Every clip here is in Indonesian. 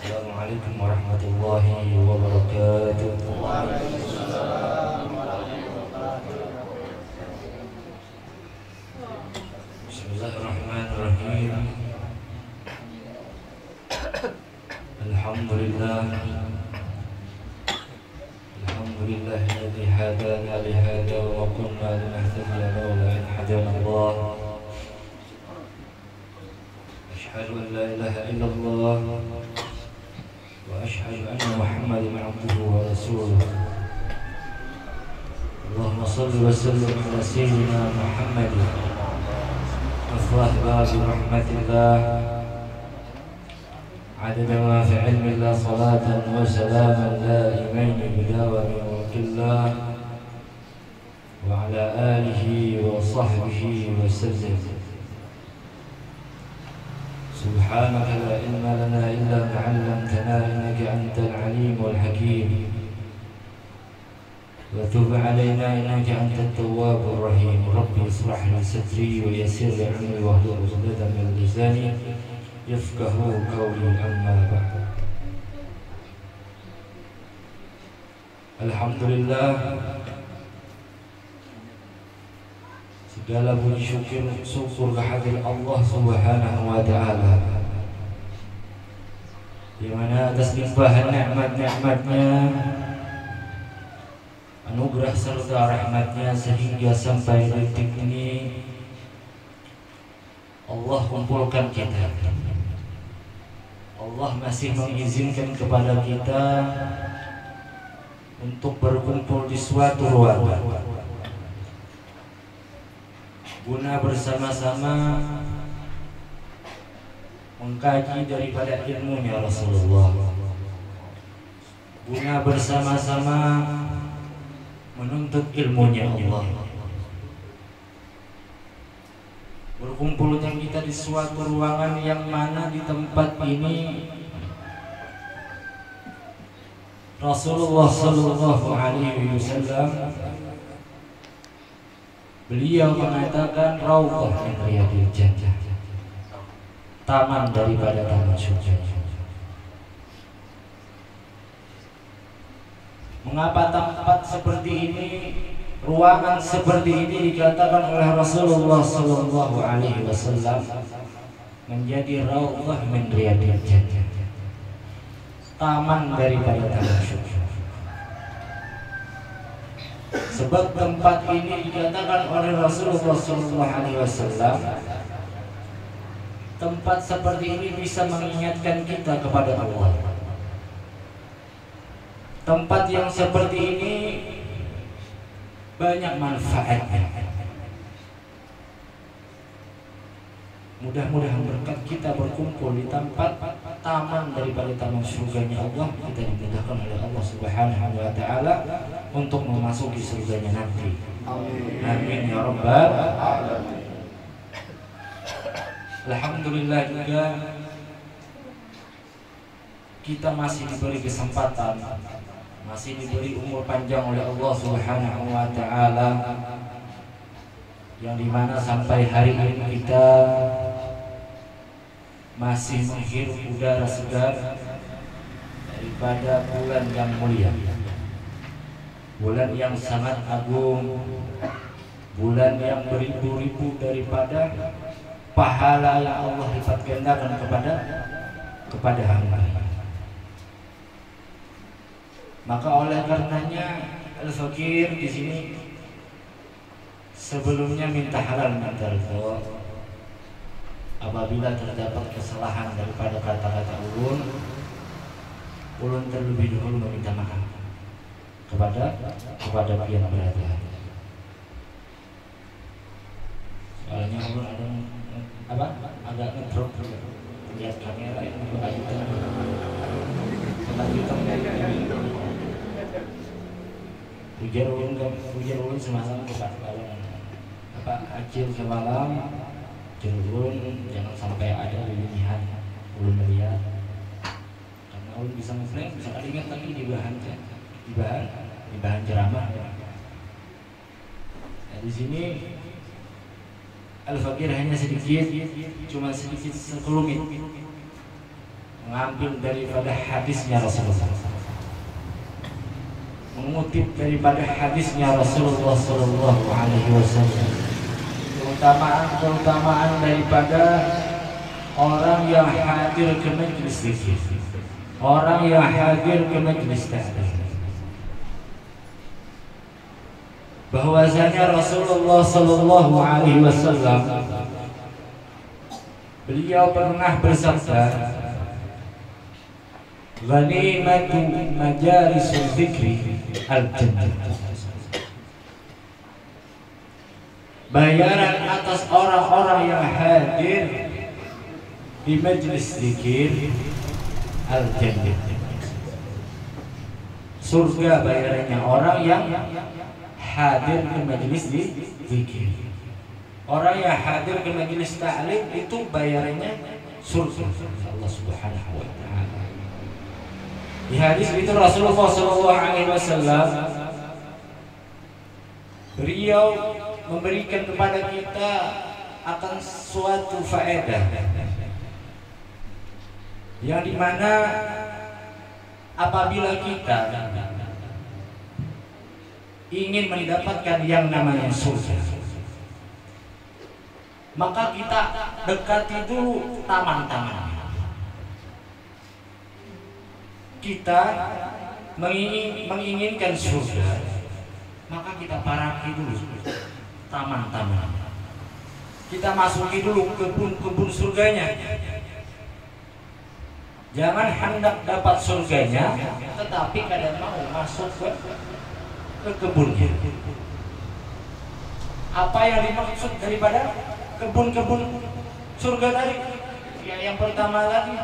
Assalamualaikum warahmatullahi wabarakatuh. Bismillahirrahmanirrahim. Alhamdulillah. Alhamdulillahilladzi hadana li hadza wa ma kunna linahtadiya lawla an hadana Allah. Asyhadu an la ilaha illallah وأشهد أن محمدا عبده ورسوله. اللهم صل وسلم على سيدنا محمد مفتاح باب رحمة الله عدد ما في علم الله صلاة وسلاما دائمين بدوام ملك الله وعلى آله وصحبه وسلم. سبحانك لا علم لنا إلا ما علمتنا إنك أنت العليم الحكيم وتب علينا إنك أنت التواب الرحيم. ربي اشرح لي صدري ويسر لي أمري واحلل عقدة من لساني يفقهوا قولي. أما بعد، Alhamdulillah, segala puji syukur kehadirat Allah Subhanahu wa Ta'ala, di mana atas limpahan nikmat-nikmatnya, anugerah serta rahmatnya, sehingga sampai detik ini Allah kumpulkan kita. Allah masih mengizinkan kepada kita untuk berkumpul di suatu ruangan guna bersama-sama mengkaji daripada ilmunya Rasulullah, guna bersama-sama menuntut ilmunya Allah. Berkumpulnya kita di suatu ruangan yang mana di tempat ini Rasulullah Sallallahu Alaihi Wasallam beliau mengatakan Raudhah min riyadil jannah, taman daripada taman surga. Mengapa tempat seperti ini, ruangan seperti ini dikatakan oleh Rasulullah Sallallahu Alaihi Wasallam menjadi Raudhah min riyadil jannah, taman daripada taman surga? Sebab tempat ini dikatakan oleh Rasulullah SAW, tempat seperti ini bisa mengingatkan kita kepada Allah. Tempat yang seperti ini banyak manfaatnya. Mudah-mudahan berkat kita berkumpul di tempat taman daripada taman surganya Allah, kita dimudahkan oleh Allah Subhanahu wa Ta'ala untuk memasuki surganya nanti. Amin ya rabbal alamin. Alhamdulillah juga kita masih diberi kesempatan, masih diberi umur panjang oleh Allah Subhanahu wa Ta'ala, yang dimana sampai hari ini kita masih menghirup udara segar daripada bulan yang mulia, bulan yang sangat agung, bulan yang beribu-ribu daripada pahala yang Allah lipat gandakan kepada hamba. Maka oleh karenanya Al-Fakir di sini Sebelumnya minta halal minta ridho. Apabila terdapat kesalahan daripada kata-kata ulun terlebih dahulu meminta maaf kepada pihak berada. Soalnya ulun ada agak ngedrop lihat kamera yang hujan ulun semalam acil semalam ulun jangan sampai ada lilihan ulun melihat karena ulun bisa ngeflame bisa ingat lagi di bahan ceramah. Nah, di sini Al-Fakir hanya cuma sedikit sekelumit mengambil daripada hadisnya Rasulullah, mengutip daripada hadisnya Rasulullah Sallallahu Alaihi Wasallam, keutamaan daripada orang yang hadir ke majelis zikir, orang yang hadir ke majelis taklim. Bahwasanya Rasulullah Sallallahu Alaihi Wasallam beliau pernah bersabda, "Ghanimatu majalisul dzikri al-jannah." Bayaran atas orang-orang yang hadir di majelis zikir al-jannah. Surga bayarannya orang yang hadir ke majelis zikir. Orang yang hadir ke majelis ta'lim itu bayarannya surga Allah Subhanahu wa taala. Di hadis itu Rasulullah sallallahu alaihi wasallam beliau memberikan kepada kita akan suatu faedah yang dimana apabila kita ingin mendapatkan yang namanya surga, maka kita dekati dulu taman-taman. Kita menginginkan surga, maka kita paraki dulu taman-taman. Kita masuki dulu kebun-kebun surganya. Jangan hendak dapat surganya, tetapi kadang mau masuk ke kebunnya. Apa yang dimaksud daripada kebun-kebun surga tadi? Ya, yang pertama tadi,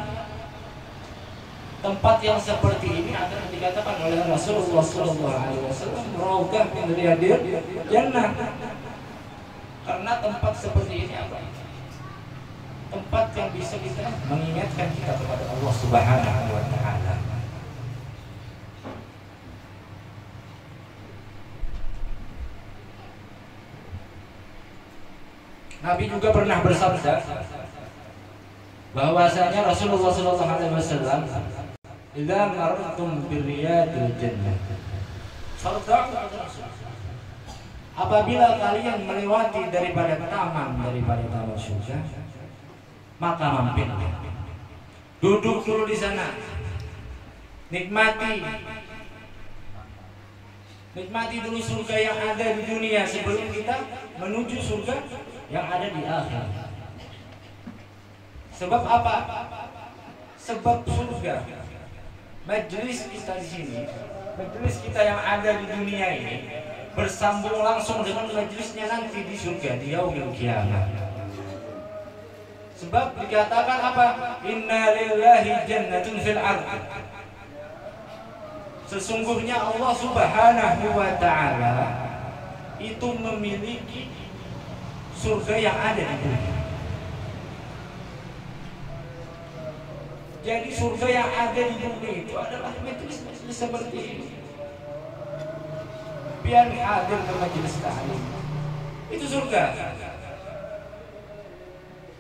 tempat yang seperti ini akan dikatakan oleh Rasulullah SAW, "Raudhah min riyadil jannah." Karena tempat seperti ini apa? Tempat yang bisa kita mengingatkan kita kepada Allah Subhanahu wa taala. Nabi juga pernah bersabda bahwasanya Rasulullah SAW, "Idza marartum birriyadil jannah farta'u." Apabila kalian melewati daripada taman surga, maka mampirlah. Duduk dulu di sana. Nikmati dulu surga yang ada di dunia sebelum kita menuju surga yang ada di akhirat. Sebab apa? Sebab surga, majelis kita di sini, majelis kita yang ada di dunia ini bersambung langsung dengan majelisnya nanti di surga di yaumil qiyamah. Sebab dikatakan apa? Inna lillahi jannatun fil ardh. Sesungguhnya Allah Subhanahu wa taala itu memiliki surga yang ada di dunia. Jadi surga yang ada di dunia itu adalah majelis seperti ini. Biar hadir ke majelis ta'lim, itu surga.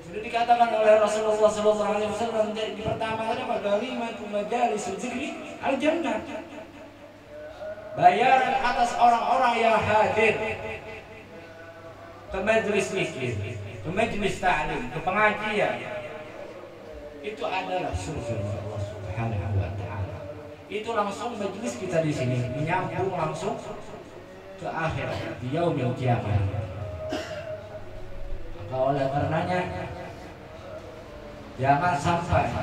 Sudah dikatakan oleh Rasulullah SAW di pertama kali, "Ghanimatu majalisul dzikri al-jannah." Bayaran atas orang-orang yang hadir ke majelis zikir, ke majelis ta'lim, ke pengajian, itu adalah surga Allah Subhanahu wa taala. Itu langsung majelis kita di sini menyambung langsung ke akhirat di yaumil qiyamah. Maka oleh karenanya jangan sampai,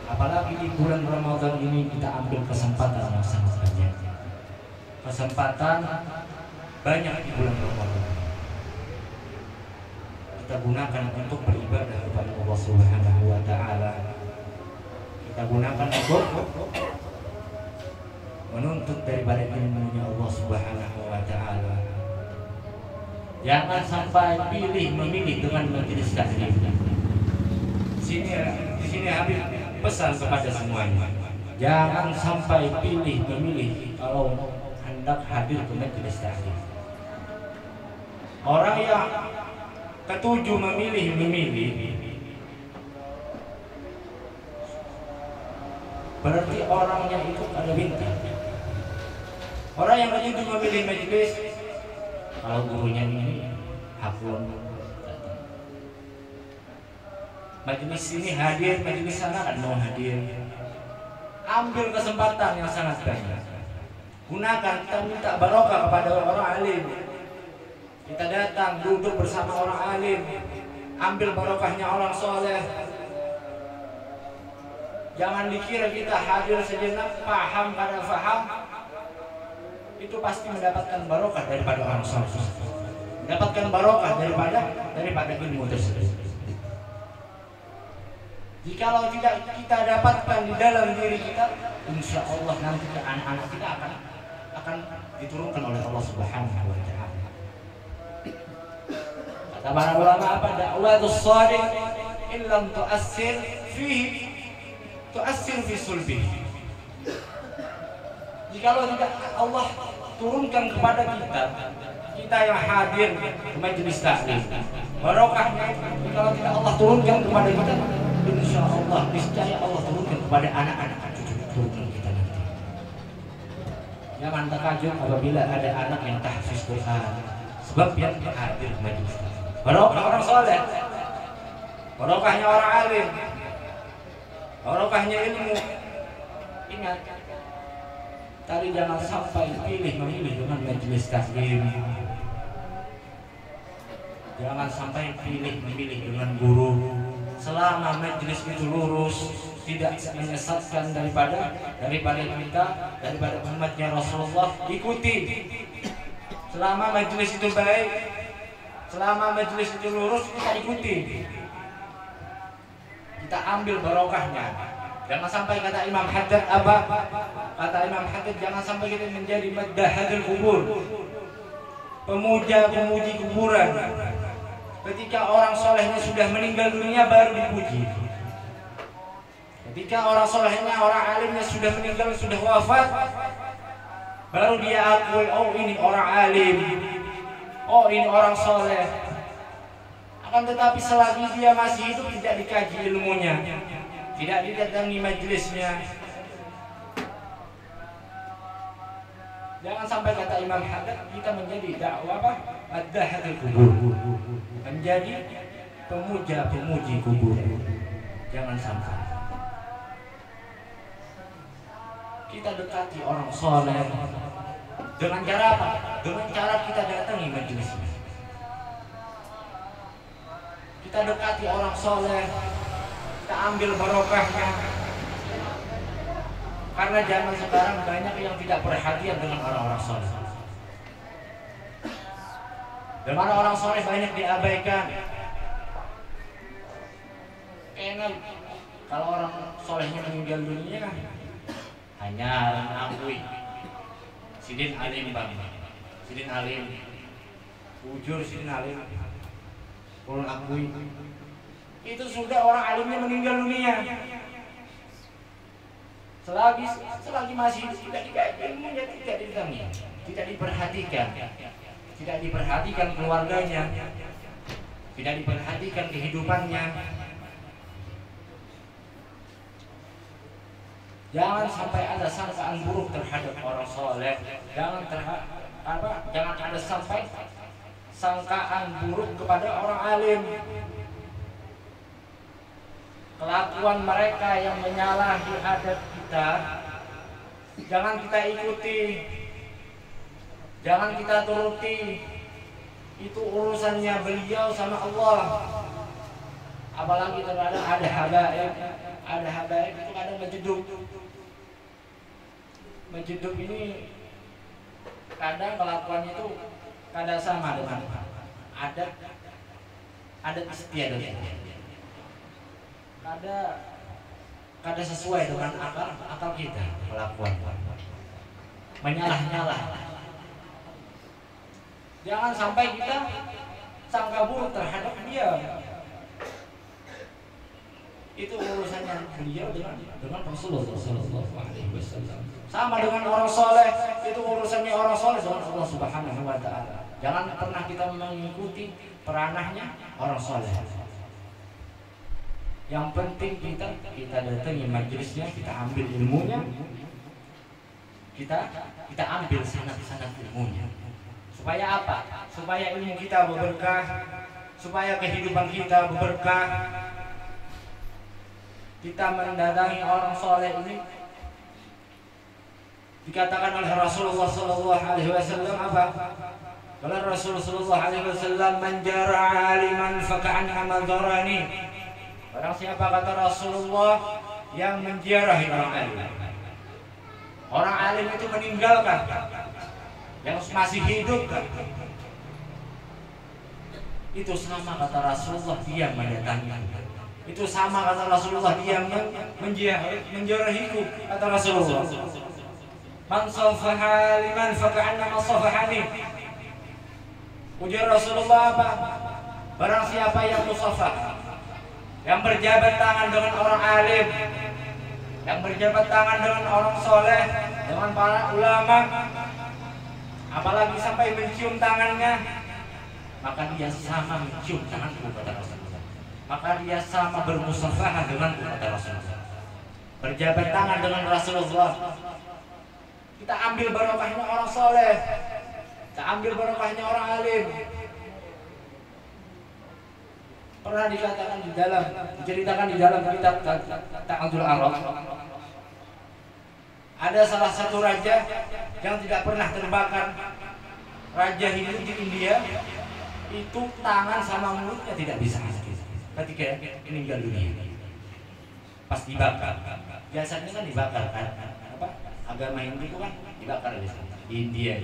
apalagi di bulan Ramadan ini, kita ambil kesempatan yang sangat banyak. Kesempatan banyak di bulan Ramadan kita gunakan untuk beribadah kepada Allah Subhanahu wa Ta'ala. Kita gunakan untuk menuntut daripada ilmunya Allah Subhanahu wa Ta'ala. Jangan sampai memilih dengan majelis taklim. Di sini Habib pesan kepada semuanya, jangan sampai memilih kalau hendak hadir ke majelis taklim. Orang yang ketujuh memilih berarti orangnya itu ada bintang. Orang yang ketujuh memilih majelis, kalau gurunya ini hafal, majelis ini hadir, majelis sana kan mau hadir. Ambil kesempatan yang sangat banyak, gunakan. Kita minta barokah kepada orang alim. Kita datang duduk bersama orang alim, ambil barokahnya orang soleh. Jangan dikira kita hadir sejenak, paham kada paham, itu pasti mendapatkan barokah daripada orang soleh, mendapatkan barokah daripada ilmu tersebut. Jikalau tidak kita dapatkan di dalam diri kita, insya Allah nanti ke anak-anak kita akan diturunkan oleh Allah Subhanahu wa Ta'ala. Kata para ulama apa? Da'watus shadiq illam tu'assir fi sulbihi. Jikalau tidak Allah turunkan kepada kita yang hadir ke majelis taklim, barokahnya kalau tidak Allah turunkan kepada kita, insya Allah niscaya Allah turunkan kepada anak-anak cucu turunan kita nanti. Jangan terkejut apabila ada anak yang tahfiz Quran, sebab yang hadir ke majelis taklim. Barokah orang soleh, barokahnya orang alim, barokahnya ilmu. Ingat, tadi jangan sampai memilih dengan majelis taklim. Jangan sampai memilih dengan guru. Selama majelis itu lurus, tidak menyesatkan daripada kita, daripada umatnya Rasulullah, ikuti. Selama majelis itu baik, selama majelis itu lurus, kita ikuti. Kita ambil barokahnya. Jangan sampai kata Imam Haddad apa? Kata Imam Haddad, jangan sampai kita menjadi maddahatul kubur, pemuja-pemuji kuburan. Ketika orang solehnya sudah meninggal dunia baru dipuji. Ketika orang solehnya, orang alimnya sudah meninggal, sudah wafat, baru dia akui, oh ini orang alim, oh ini orang soleh. Akan tetapi selagi dia masih hidup, tidak dikaji ilmunya, tidak didatangi majelisnya. Jangan sampai kata Imam Haddad kita menjadi dakwah apa? Maddahatul kubur, menjadi pemuja-pemuji kubur. Jangan sampai. Kita dekati orang soleh dengan cara apa? Dengan cara kita datangi majelisnya. Kita dekati orang soleh, kita ambil barokahnya. Karena zaman sekarang banyak yang tidak perhatian dengan orang-orang soleh. Dengan orang soleh banyak diabaikan. Karena kalau orang solehnya meninggal dunia, hanya mengakui sidin alim bang, sidin alim, ujur sidin alim, ulun akui. Itu sudah orang alimnya meninggal dunia. Selagi masih tidak dikaji ilmunya, tidak didatangi, tidak diperhatikan keluarganya, tidak diperhatikan kehidupannya. Jangan sampai ada sangkaan buruk terhadap orang soleh. Jangan ada sampai sangkaan buruk kepada orang alim. Kelakuan mereka yang menyalahi adat kita, jangan kita ikuti, jangan kita turuti. itu urusannya beliau sama Allah. Apalagi terkadang ada habaib itu kadang menjeduk ini kadang kelakuannya itu kadang sama dengan adat istiadat, kadang sesuai dengan akal kita kelakuan, menyalah-nyalah. Jangan sampai kita sangka buruk terhadap dia. Itu urusannya beliau dengan Rasulullah SAW. Sama dengan orang soleh, itu urusannya orang soleh dengan Allah Subhanahu Wa Taala. Jangan pernah kita mengikuti peranahnya orang soleh. Yang penting kita datangi majelisnya, kita ambil ilmunya, kita ambil sanad ilmunya. Supaya apa? Supaya ilmu kita berberkah, supaya kehidupan kita berberkah. Kita mendatangi orang soleh ini dikatakan oleh Rasulullah SAW apa? Kalau Rasulullah SAW menjara aliman faka'annama dzarani. Barang siapa kata Rasulullah yang menziarahi orang alim. Orang alim itu meninggalkan, yang masih hidup kan? Itu sama kata Rasulullah dia mendatangi. Itu sama kata Rasulullah dia menziarahiku kata Rasulullah. Man safaha liman faka'annama safahani. Ujar Rasulullah apa? Barang siapa yang musafah, yang berjabat tangan dengan orang alim, yang berjabat tangan dengan orang soleh, dengan para ulama, apalagi sampai mencium tangannya, maka dia sama mencium tanganku kata Rasulullah. Maka dia sama bermusafahah denganku kata Rasulullah. Berjabat tangan dengan Rasulullah. Kita ambil barokahnya orang soleh, kita ambil barokahnya orang alim. Pernah diceritakan di dalam kitab Ta'adul Arab, ada salah satu raja yang tidak pernah terbakar. Raja hidup di India, itu tangan sama mulutnya tidak bisa ketika meninggal dunia. Pas dibakar, biasanya kan dibakar kan, apa? Agama Hindu itu kan dibakar di India.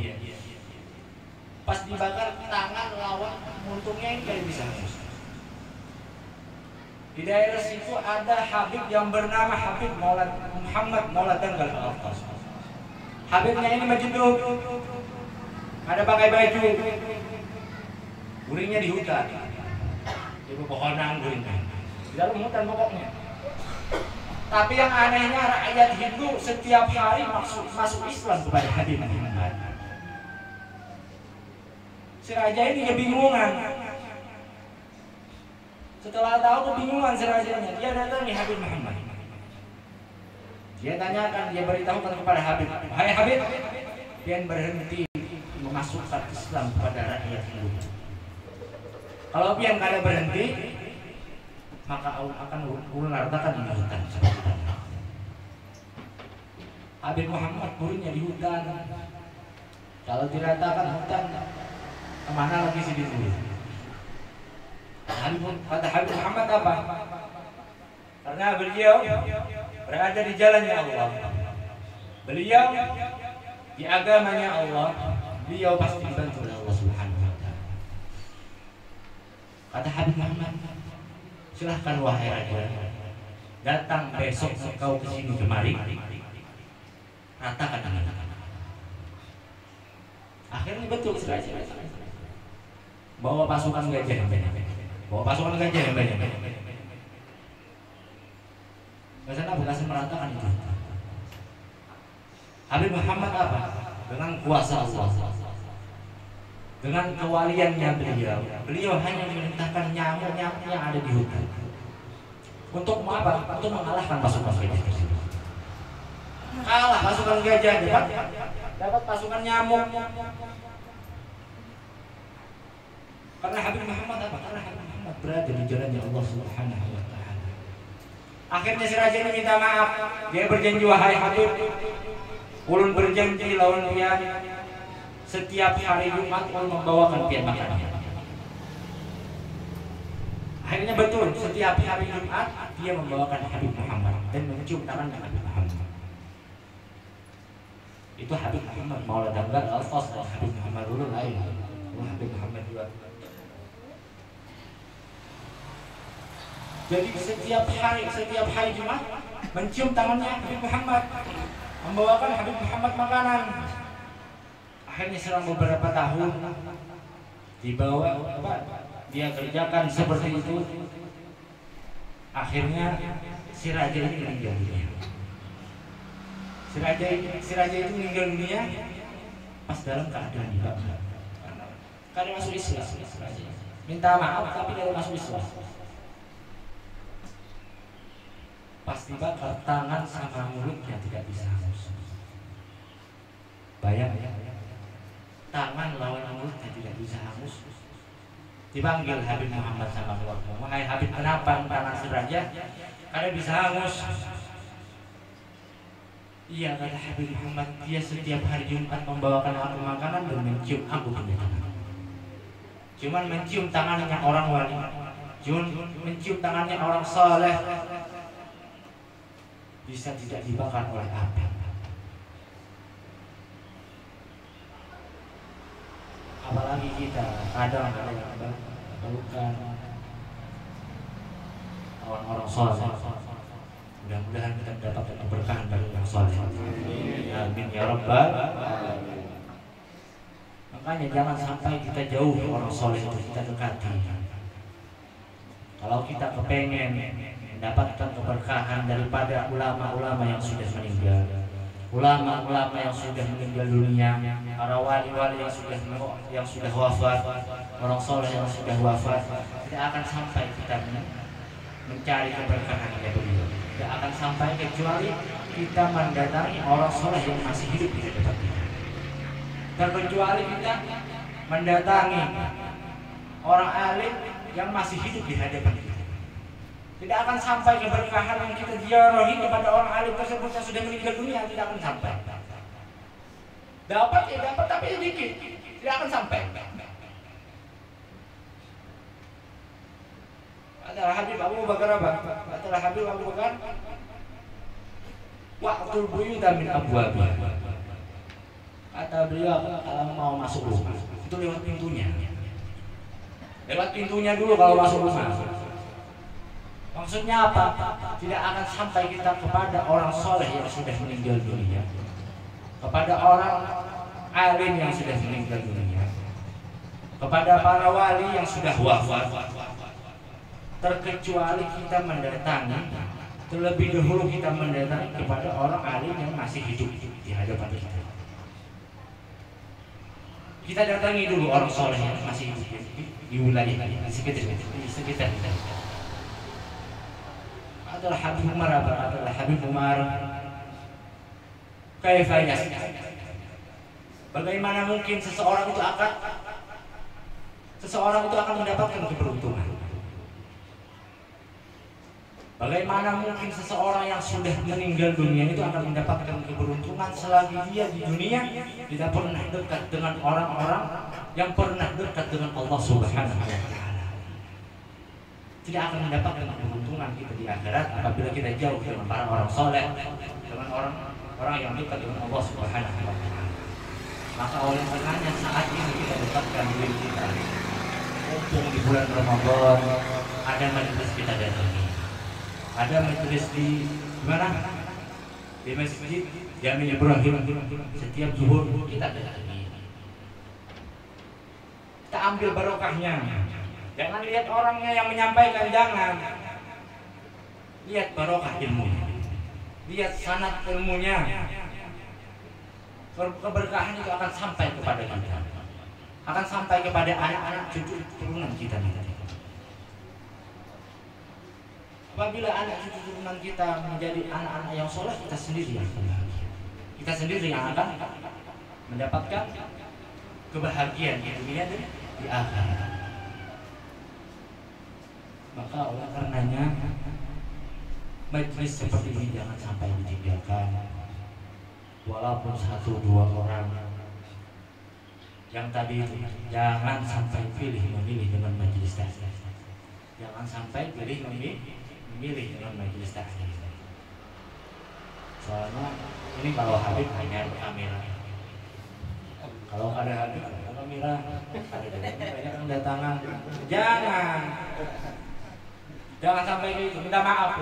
Pas dibakar tangan lawan untungnya ini tidak bisa. Di daerah situ ada Habib yang bernama Habib Muhammad Maulad Tanggal Al-Aftas. Habibnya ini menjeduk, ada pakai baju, guringnya di hutan, di pepohonan guringnya, di dalam hutan pokoknya. Tapi yang anehnya rakyat Hindu setiap hari masuk Islam kepada Habib Muhammad. Si raja ini kebingungan. Setelah tahu kebingungan si rajanya, dia datangi Habib Muhammad. Dia tanyakan, dia beritahukan kepada Habib, "Hai Habib, pian berhenti memasukkan Islam kepada rakyat Hindu. Kalau pian kada berhenti, maka Allah akan ulartakan di hutan." Habib Muhammad gurunya di hutan. Kalau diratakan hutan, kemana lagi si dulu? Kata Habib Muhammad apa? Karena beliau berada di jalannya Allah, beliau di agamanya Allah, beliau pasti dibantu oleh Allah Subhanahu Wa Taala. Kata Habib Muhammad, silahkan wahai raja, datang besok engkau ke sini kemari, ratakan dengan tangan. Akhirnya betul raja bawa pasukan gajah yang banyak. Ke sana berhasil meratakan itu. Habib Muhammad apa? Dengan kuasa Allah, dengan kewaliannya beliau hanya memerintahkan nyamuk-nyamuk yang ada di hutan untuk apa? Untuk mengalahkan pasukan gajah tersebut. Kalah pasukan gajah, dapat pasukan nyamuk. Karena Habib Muhammad apa? Karena Habib Muhammad berada di jalannya Allah Subhanahu Wa Taala. Akhirnya si raja ini minta maaf. Dia berjanji, wahai Habib, ulun berjanji lawan pian setiap hari Jumat ulun membawakan pian makan. Akhirnya betul, setiap hari Jumat dia membawakan Habib Muhammad dan mencium tangannya Habib Muhammad. Itu Habib Muhammad Maulana Danggar Al-Fas dan Habib Muhammad dulu lain. Habib Muhammad juga. Jadi setiap hari Jumat mencium tangannya Habib Muhammad, membawakan Habib Muhammad makanan. Akhirnya selang beberapa tahun dibawa dia kerjakan seperti itu. Akhirnya si raja ini meninggal dunia. Si raja itu meninggal dunia pas dalam keadaan dibakar. Karena masuk Islam. Minta maaf tapi dia masuk Islam. Pas dibakar tangan sama mulutnya tidak bisa hangus. Bayang ya. Tangan lawan mulutnya tidak bisa hangus. Dipanggil Habib Muhammad sama keluarga. Wahai Habib, kenapa tangan si raja? Karena bisa hangus. Iya, kata Habib Muhammad, dia setiap hari Jumat membawakan aku makanan dan mencium aku punya tangan. Cuman mencium tangannya orang wali, mencium tangannya orang saleh, bisa tidak dibakar oleh api. Apalagi kita kadang bukan orang-orang saleh. Mudah-mudahan kita mendapatkan keberkahan dari orang saleh. Amin ya rabbal alamin. Makanya jangan sampai kita jauh orang saleh itu, kita dekati. Kalau kita kepengen mendapatkan keberkahan daripada ulama-ulama yang sudah meninggal, ulama-ulama yang sudah meninggal dunia, para wali-wali yang sudah wafat, orang soleh yang sudah wafat, tidak akan sampai kita mencari keberkahan dari beliau. Tidak akan sampai kecuali kita mendatangi orang soleh yang masih hidup di hadapan kita. Terkecuali kita mendatangi orang alim yang masih hidup di hadapan kita. Tidak akan sampai keberkahan yang kita ziarahi kepada orang alim tersebut yang sudah meninggal dunia, tidak akan sampai. Dapat ya dapat, tapi sedikit, tidak akan sampai. Adalah Habib Abu Bakar apa? Adalah Habib Abu Bakar. Waqtul buyuta min abwabi. Kata beliau, kalau mau masuk rumah itu lewat pintunya. Lewat pintunya dulu kalau masuk rumah. Maksudnya apa? Tidak akan sampai kita kepada orang soleh yang sudah meninggal dunia, kepada orang alim yang sudah meninggal dunia, kepada para wali yang sudah wafat, terkecuali kita mendatangi terlebih dahulu, kita mendatangi kepada orang alim yang masih hidup di hadapan kita. Kita datangi dulu orang soleh yang masih hidup di wilayah di sekitar kita. Adalah Habib Umar apa? Adalah Habib Umar. Kaifanya? Bagaimana mungkin seseorang itu akan mendapatkan keberuntungan? Bagaimana mungkin seseorang yang sudah meninggal dunia itu akan mendapatkan keberuntungan selagi dia di dunia tidak pernah dekat dengan orang-orang yang pernah dekat dengan Allah Subhanahu wa Ta'ala? Tidak akan mendapatkan keberuntungan kita di akhirat apabila kita jauh dengan para orang soleh, dengan orang yang dekat dengan Allah Subhanahu wa Ta'ala. Maka oleh karenanya saat ini kita dekatkan diri kita. Mumpung di bulan Ramadan ada majelis kita datangi. Ada majelis di mana? Di Masjid Jami Ibrahim. Setiap zuhur kita datangi. Kita ambil barokahnya. Jangan lihat orangnya yang menyampaikan, jangan. Lihat barokah ilmunya. Lihat sanad ilmunya. Keberkahan itu akan sampai kepada kita. Akan sampai kepada anak-anak cucu turunan kita nanti. Apabila anak cucu turunan kita menjadi anak-anak yang soleh, kita sendiri yang akan mendapatkan kebahagiaan di dunia dan di akhirat. Maka oleh karenanya majelis seperti ini jangan sampai ditinggalkan. Walaupun 1-2 orang yang tadi itu, jangan sampai memilih dengan majelis tadi. Jangan sampai memilih dengan majelis taklim. Soalnya ini kalau Habib hanya kamera. Kalau ada Habib ada kamera, ada banyak yang datangan. Jangan sampai gitu. Minta maaf.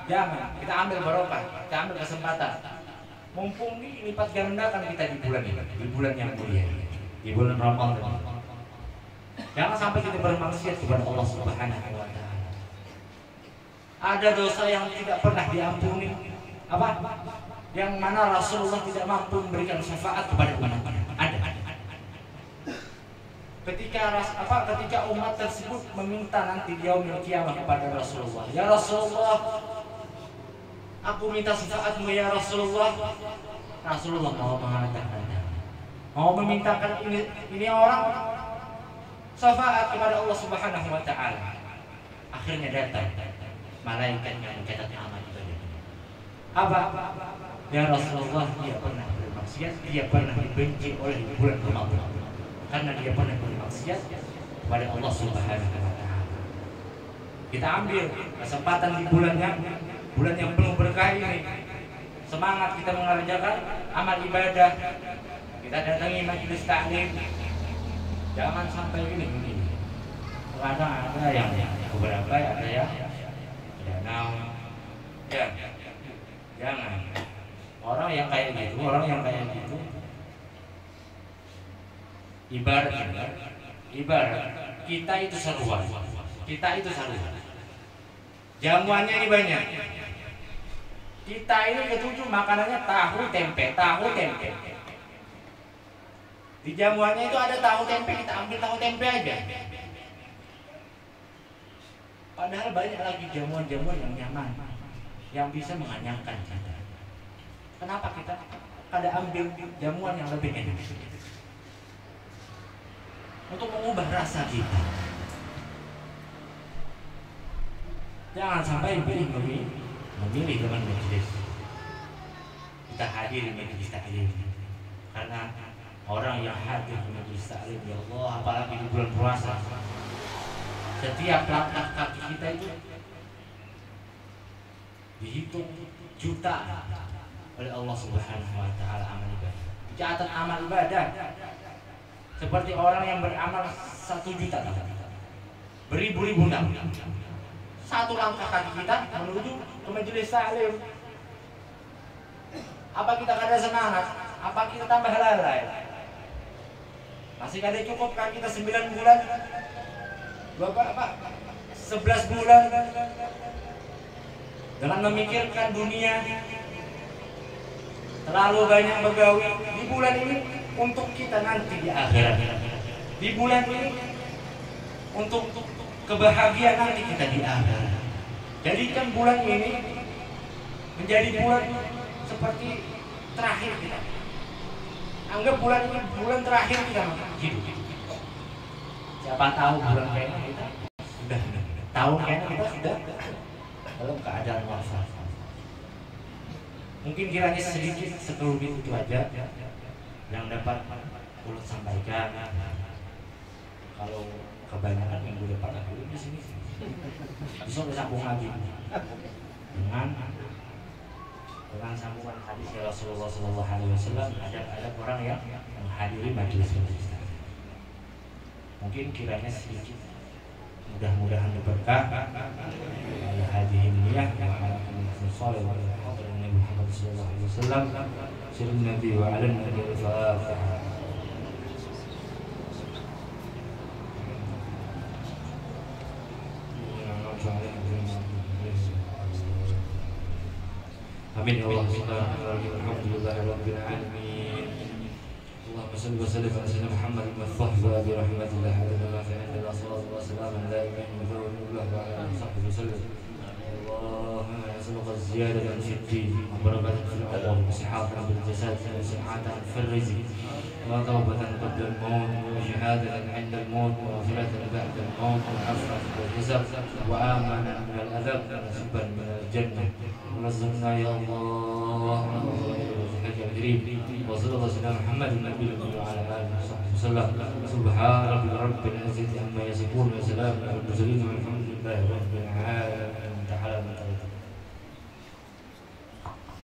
Jangan. Kita ambil barokah, kita ambil kesempatan. Mumpung ini lipat gandakan kita di bulan ini, di bulan yang mulia, di bulan Ramadan. Jangan sampai kita bermaksiat kepada Allah Subhanahu wa taala. Ada dosa yang tidak pernah diampuni. Apa? Yang mana Rasulullah tidak mampu memberikan syafaat kepada umatnya. Ada. Ketika umat tersebut meminta nanti di yaumil kiamah kepada Rasulullah, ya Rasulullah, aku minta syafaatmu ya Rasulullah. Rasulullah mau mengatakan, mau memintakan ini orang syafaat kepada Allah Subhanahu wa taala. Akhirnya datang malaikat yang mencatat amal ibadahnya. Apa? Ya Rasulullah, dia pernah bermaksiat, dia pernah dibenci oleh bulan Ramadan karena dia pernah bermaksiat kepada Allah Subhanahu wa taala. Kita ambil kesempatan di bulan yang penuh berkah ini. Semangat kita mengerjakan amal ibadah. Kita datangi majelis taklim. Jangan sampai ini. Kadang ada yang beberapa ada yang danau. Ya. Jangan. Orang yang kayak gitu ibarat kita itu seruan. Jamuannya ini banyak. Kita ini ketujuh makanannya tahu tempe. Di jamuannya itu ada tahu tempe, kita ambil tahu tempe aja. Padahal banyak lagi jamuan-jamuan yang nyaman, yang bisa mengenyangkan kita. Kenapa kita kada ambil jamuan yang lebih enak untuk mengubah rasa kita? Jangan sampai memilih teman majelis. Kita hadir di majelis taklim, karena orang yang hadir di majelis taklim, ya Allah, apalagi di bulan puasa, setiap langkah kaki kita itu dihitung juta oleh Allah Subhanahu wa taala amal ibadah. Catat amal ibadah seperti orang yang beramal 1 juta, beribu-ribu tahun. Satu langkah kaki kita menuju ke majelis taklim. Apa kita kada semangat? Apa kita tambah lalai? Masih kada cukup kaki kita 9 bulan? 11 bulan dengan memikirkan dunia, terlalu banyak begawi di bulan ini untuk kita nanti di akhirat. Di bulan ini untuk kebahagiaan nanti kita di akhirat. Jadikan bulan ini menjadi bulan seperti terakhir kita. Anggap bulan ini bulan terakhir kita hidup. Siapa tahu bulan kayaknya kita sudah tahun kayaknya kita sudah dalam keadaan wafat. Mungkin kiranya sedikit sekelumit itu aja yang dapat ulun sampaikan. Kalau kebanyakan minggu depan aku di sini bisa disambung lagi dengan sambungan hadis ya Rasulullah Sallallahu Alaihi Wasallam. Ada orang yang menghadiri majelis. Mungkin kiranya sedikit, mudah-mudahan berkah. Hadirin ya, sallallahu alaihi wasallam, sirrun nabi wa ala nabi al-fatihah. Amin ya Allah. Alhamdulillahirabbil alamin. Allahumma shalli wa sallim ala sayyidina Muhammad wa sahbihi bi rahmatillah ala ma fi'ala sallallahu wa sallam ala nabiyyina wa ala sahbihi wasallam. Allahumma nas'aluka ziyadatan fid din wa barakatan fil umur wa sihhatan bil jasad wa sihhatan fil rizq wa tawbatan qabla al-maut wa shahadatan 'inda al-maut wa maghfiratan ba'da al-maut wa 'afwan fil hisab wa amanan min al-adab wa nasiban min al-jannah. ونزلنا يا الله الكريم وصلى الله على محمد النبي وعلى آله وصحبه وسلم سبحان رب العزة عما يصفون وسلام على المرسلين والحمد لله رب العالمين. تعالى